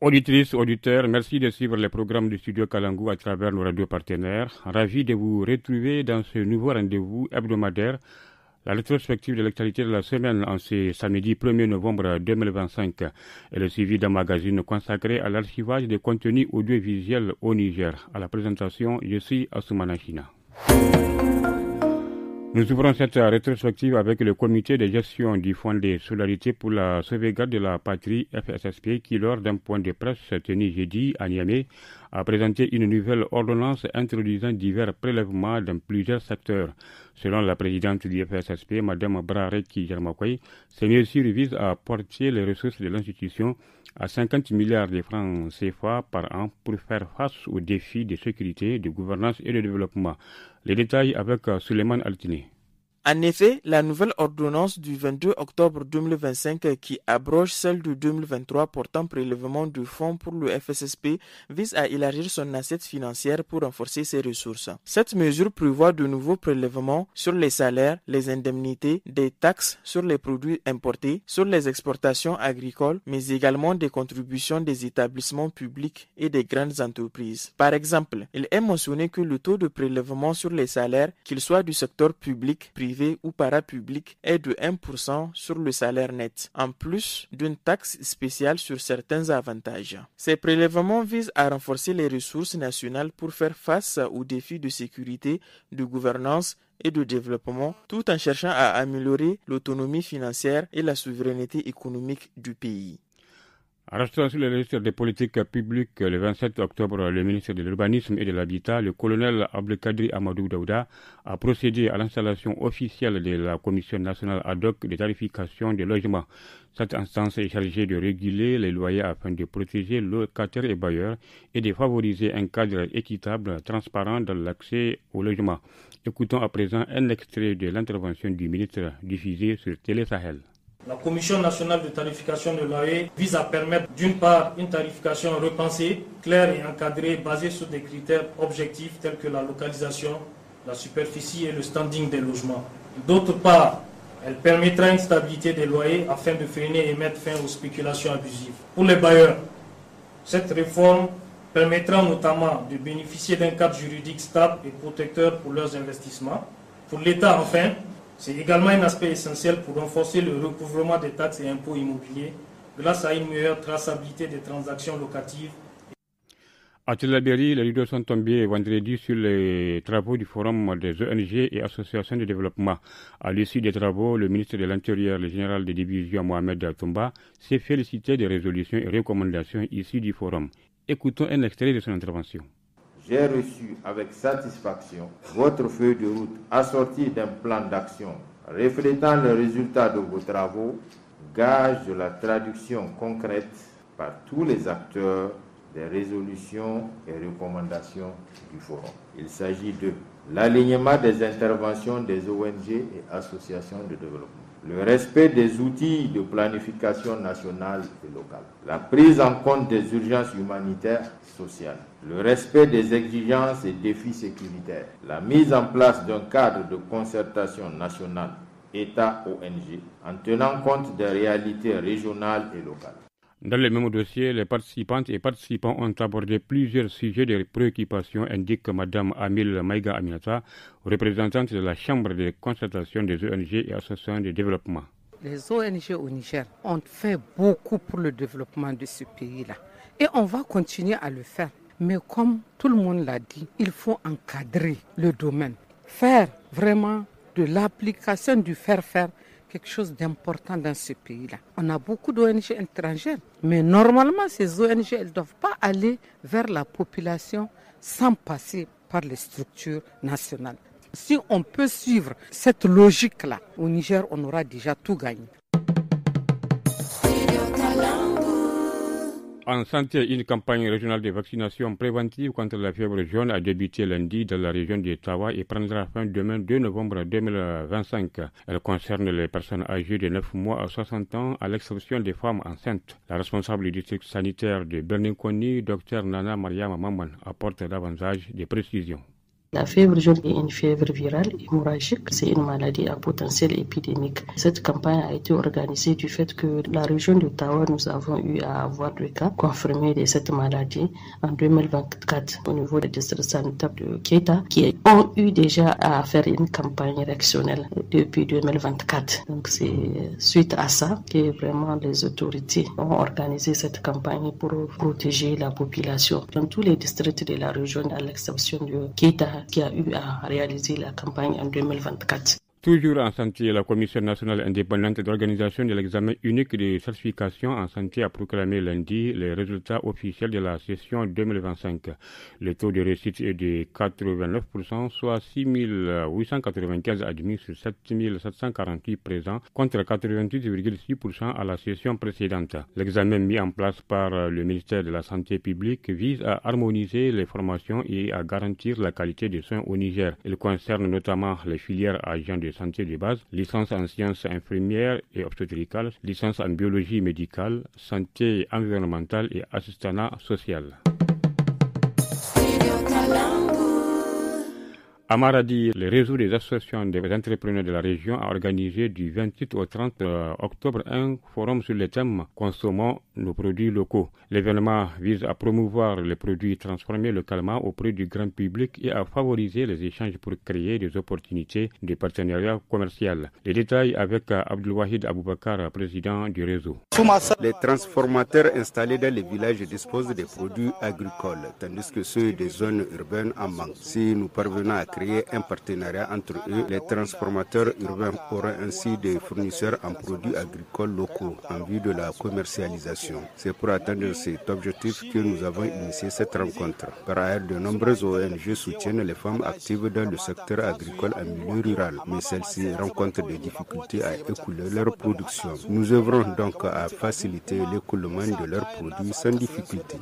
Auditrices, auditeurs, merci de suivre les programmes du studio Kalangu à travers nos radios partenaires. Ravi de vous retrouver dans ce nouveau rendez-vous hebdomadaire, la rétrospective de l'actualité de la semaine en ce samedi 1er novembre 2025 et le suivi d'un magazine consacré à l'archivage des contenus audiovisuels au Niger. À la présentation, je suis Assoumana China. Nous ouvrons cette rétrospective avec le comité de gestion du Fonds de solidarité pour la sauvegarde de la patrie FSSP qui, lors d'un point de presse tenu jeudi à Niamey, a présenté une nouvelle ordonnance introduisant divers prélèvements dans plusieurs secteurs. Selon la présidente du FSSP, Mme Brareki Germakoy, ces mesures visent à porter les ressources de l'institution à 50 milliards de francs CFA par an pour faire face aux défis de sécurité, de gouvernance et de développement. Les détails avec Suleiman Altini. En effet, la nouvelle ordonnance du 22 octobre 2025 qui abroge celle de 2023 portant prélèvement de fonds pour le FSSP vise à élargir son assiette financière pour renforcer ses ressources. Cette mesure prévoit de nouveaux prélèvements sur les salaires, les indemnités, des taxes sur les produits importés, sur les exportations agricoles, mais également des contributions des établissements publics et des grandes entreprises. Par exemple, il est mentionné que le taux de prélèvement sur les salaires, qu'il soit du secteur public, privé ou parapublic, est de 1% sur le salaire net, en plus d'une taxe spéciale sur certains avantages. Ces prélèvements visent à renforcer les ressources nationales pour faire face aux défis de sécurité, de gouvernance et de développement, tout en cherchant à améliorer l'autonomie financière et la souveraineté économique du pays. Restant sur le registre des politiques publiques, le 27 octobre, le ministre de l'Urbanisme et de l'Habitat, le colonel Abdelkadri Amadou Daouda, a procédé à l'installation officielle de la Commission nationale ad hoc de tarification des logements. Cette instance est chargée de réguler les loyers afin de protéger locataires et bailleurs et de favoriser un cadre équitable, transparent dans l'accès au logement. Écoutons à présent un extrait de l'intervention du ministre diffusée sur Télé Sahel. La Commission nationale de tarification de loyer vise à permettre d'une part une tarification repensée, claire et encadrée, basée sur des critères objectifs tels que la localisation, la superficie et le standing des logements. D'autre part, elle permettra une stabilité des loyers afin de freiner et mettre fin aux spéculations abusives. Pour les bailleurs, cette réforme permettra notamment de bénéficier d'un cadre juridique stable et protecteur pour leurs investissements. Pour l'État, enfin, c'est également un aspect essentiel pour renforcer le recouvrement des taxes et impôts immobiliers grâce à une meilleure traçabilité des transactions locatives. À Tillabéri, les rideaux sont tombés vendredi sur les travaux du Forum des ONG et associations de développement. À l'issue des travaux, le ministre de l'Intérieur, le général de division Mohamed Toumba, s'est félicité des résolutions et recommandations issues du Forum. Écoutons un extrait de son intervention. J'ai reçu avec satisfaction votre feuille de route assortie d'un plan d'action reflétant le résultat de vos travaux, gage de la traduction concrète par tous les acteurs des résolutions et recommandations du Forum. Il s'agit de l'alignement des interventions des ONG et associations de développement, le respect des outils de planification nationale et locale, la prise en compte des urgences humanitaires et sociales, le respect des exigences et défis sécuritaires, la mise en place d'un cadre de concertation nationale État-ONG en tenant compte des réalités régionales et locales. Dans le même dossier, les participantes et participants ont abordé plusieurs sujets de préoccupation, indique Mme Amil Maïga Aminata, représentante de la Chambre de concertation des ONG et associations de développement. Les ONG au Niger ont fait beaucoup pour le développement de ce pays-là. Et on va continuer à le faire. Mais comme tout le monde l'a dit, il faut encadrer le domaine. Faire vraiment de l'application du faire-faire quelque chose d'important dans ce pays-là. On a beaucoup d'ONG étrangères, mais normalement, ces ONG ne doivent pas aller vers la population sans passer par les structures nationales. Si on peut suivre cette logique-là, au Niger, on aura déjà tout gagné. En santé, une campagne régionale de vaccination préventive contre la fièvre jaune a débuté lundi dans la région de Tawa et prendra fin demain 2 novembre 2025. Elle concerne les personnes âgées de 9 mois à 60 ans, à l'exception des femmes enceintes. La responsable du district sanitaire de Berninkoni, Dr Nana Mariama Maman, apporte davantage de précisions. La fièvre jaune est une fièvre virale hémorragique. C'est une maladie à potentiel épidémique. Cette campagne a été organisée du fait que la région de Tawa, nous avons eu à avoir des cas confirmés de cette maladie en 2024 au niveau des districts sanitaires de Keita qui ont eu déjà à faire une campagne réactionnelle depuis 2024. Donc c'est suite à ça que vraiment les autorités ont organisé cette campagne pour protéger la population dans tous les districts de la région à l'exception de Keita qui a eu à réaliser la campagne en 2024. Toujours en santé, la Commission nationale indépendante d'organisation de l'examen unique de certification en santé a proclamé lundi les résultats officiels de la session 2025. Le taux de réussite est de 89%, soit 6 895 admis sur 7 748 présents, contre 88,6% à la session précédente. L'examen mis en place par le ministère de la Santé publique vise à harmoniser les formations et à garantir la qualité des soins au Niger. Il concerne notamment les filières agents de santé de base, licence en sciences infirmières et obstétricales, licence en biologie médicale, santé environnementale et assistanat social. À Maradi, le réseau des associations des entrepreneurs de la région a organisé du 28 au 30 octobre un forum sur le thème « Consommons nos produits locaux ». L'événement vise à promouvoir les produits transformés localement auprès du grand public et à favoriser les échanges pour créer des opportunités de partenariat commercial. Les détails avec Abdelwahid Aboubakar, président du réseau. Les transformateurs installés dans les villages disposent des produits agricoles, tandis que ceux des zones urbaines en manquent. Si nous parvenons à créer un partenariat entre eux, les transformateurs urbains auront ainsi des fournisseurs en produits agricoles locaux en vue de la commercialisation. C'est pour atteindre cet objectif que nous avons initié cette rencontre. Par ailleurs, de nombreuses ONG soutiennent les femmes actives dans le secteur agricole en milieu rural, mais celles-ci rencontrent des difficultés à écouler leur production. Nous œuvrons donc à faciliter l'écoulement de leurs produits sans difficulté.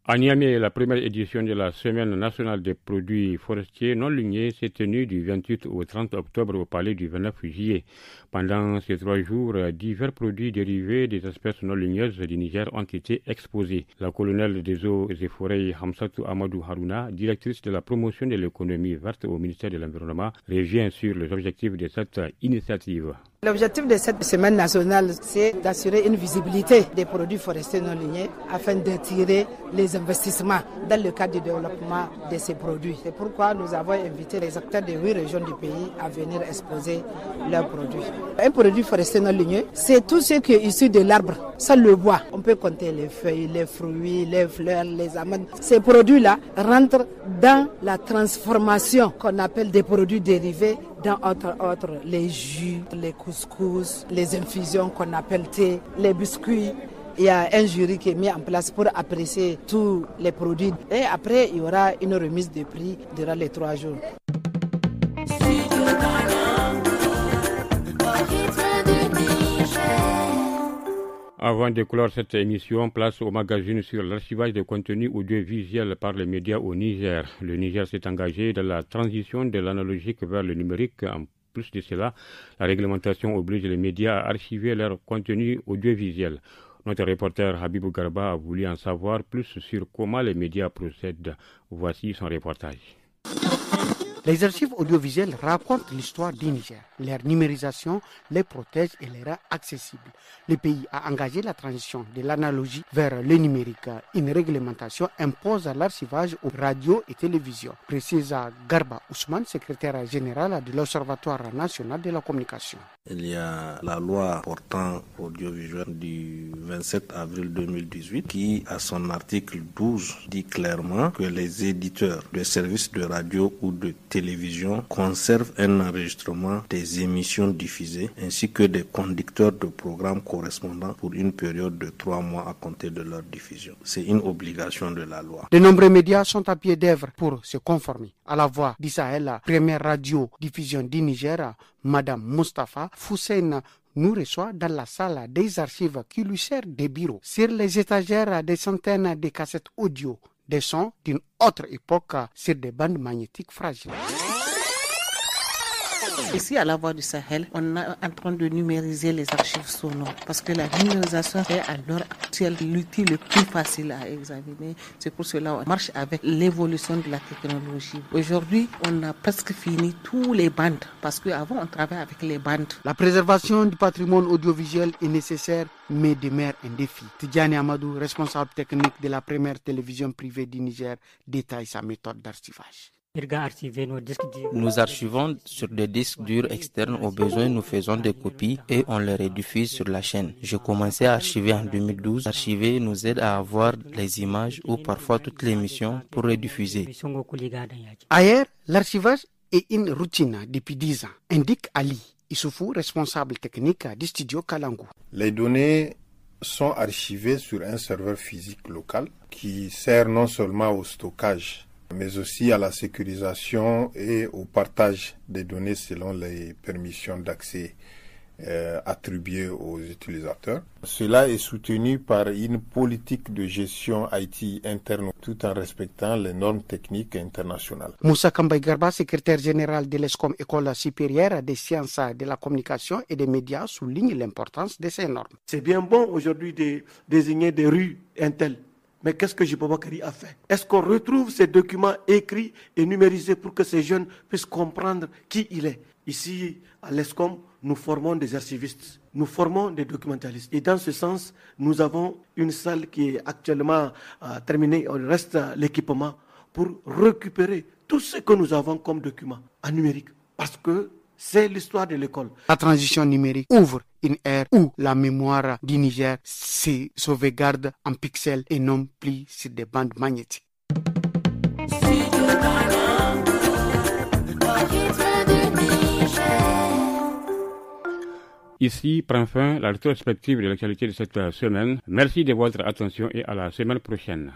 À Niamey, la première édition de la Semaine nationale des produits forestiers non lignés s'est tenue du 28 au 30 octobre au palais du 29 juillet. Pendant ces 3 jours, divers produits dérivés des espèces non ligneuses du Niger ont été exposés. La colonelle des eaux et forêts Hamsatou Amadou Harouna, directrice de la promotion de l'économie verte au ministère de l'Environnement, revient sur les objectifs de cette initiative. L'objectif de cette semaine nationale, c'est d'assurer une visibilité des produits forestiers non lignés afin d'attirer les investissements dans le cadre du développement de ces produits. C'est pourquoi nous avons invité les acteurs de 8 régions du pays à venir exposer leurs produits. Un produit forestier non ligneux, c'est tout ce qui est issu de l'arbre, sans le bois. On peut compter les feuilles, les fruits, les fleurs, les amandes. Ces produits-là rentrent dans la transformation qu'on appelle des produits dérivés, dans entre autres les jus, les couscous, les infusions qu'on appelle thé, les biscuits. Il y a un jury qui est mis en place pour apprécier tous les produits. Et après, il y aura une remise de prix durant les 3 jours. Avant de clore cette émission, place au magazine sur l'archivage des contenus audiovisuels par les médias au Niger. Le Niger s'est engagé dans la transition de l'analogique vers le numérique. En plus de cela, la réglementation oblige les médias à archiver leurs contenus audiovisuels. Notre reporter Habibou Garba a voulu en savoir plus sur comment les médias procèdent. Voici son reportage. Les archives audiovisuelles racontent l'histoire du Niger. Leur numérisation les protège et les rend accessibles. Le pays a engagé la transition de l'analogie vers le numérique. Une réglementation impose l'archivage aux radios et télévisions, précise Garba Ousmane, secrétaire général de l'Observatoire national de la communication. Il y a la loi portant audiovisuel du 27 avril 2018 qui, à son article 12, dit clairement que les éditeurs de services de radio ou de télévision conservent un enregistrement des émissions diffusées ainsi que des conducteurs de programmes correspondants pour une période de 3 mois à compter de leur diffusion. C'est une obligation de la loi. De nombreux médias sont à pied d'œuvre pour se conformer. À la voix d'Israël, première radio diffusion du Niger, Madame Mustafa Foussein nous reçoit dans la salle des archives qui lui sert de bureau. Sur les étagères, des centaines de cassettes audio, des sons d'une autre époque sur des bandes magnétiques fragiles. Ici, à la Voix du Sahel, on est en train de numériser les archives sonores parce que la numérisation est à l'heure actuelle l'outil le plus facile à examiner. C'est pour cela qu'on marche avec l'évolution de la technologie. Aujourd'hui, on a presque fini tous les bandes parce qu'avant, on travaillait avec les bandes. La préservation du patrimoine audiovisuel est nécessaire, mais demeure un défi. Tidjani Amadou, responsable technique de la première télévision privée du Niger, détaille sa méthode d'archivage. Nous archivons sur des disques durs externes. Au besoin, nous faisons des copies et on les rediffuse sur la chaîne. J'ai commencé à archiver en 2012. Archiver nous aide à avoir les images ou parfois toutes les émissions pour rediffuser. Ailleurs, l'archivage est une routine depuis 10 ans, indique Ali Issoufou, responsable technique du studio Kalangu. Les données sont archivées sur un serveur physique local qui sert non seulement au stockage, mais aussi à la sécurisation et au partage des données selon les permissions d'accès attribuées aux utilisateurs. Cela est soutenu par une politique de gestion IT interne tout en respectant les normes techniques internationales. Moussa Kambay Garba, secrétaire général de l'ESCOM, École supérieure des sciences de la communication et des médias, souligne l'importance de ces normes. C'est bien bon aujourd'hui de désigner des rues Intel. Mais qu'est-ce que Jibobakari a fait? Est-ce qu'on retrouve ces documents écrits et numérisés pour que ces jeunes puissent comprendre qui il est? Ici, à l'ESCOM, nous formons des archivistes, nous formons des documentalistes. Et dans ce sens, nous avons une salle qui est actuellement terminée. Il reste l'équipement pour récupérer tout ce que nous avons comme documents en numérique. Parce que c'est l'histoire de l'école. La transition numérique ouvre une ère où la mémoire du Niger se sauvegarde en pixels et non plus sur des bandes magnétiques. Ici prend fin la rétrospective de l'actualité de cette semaine. Merci de votre attention et à la semaine prochaine.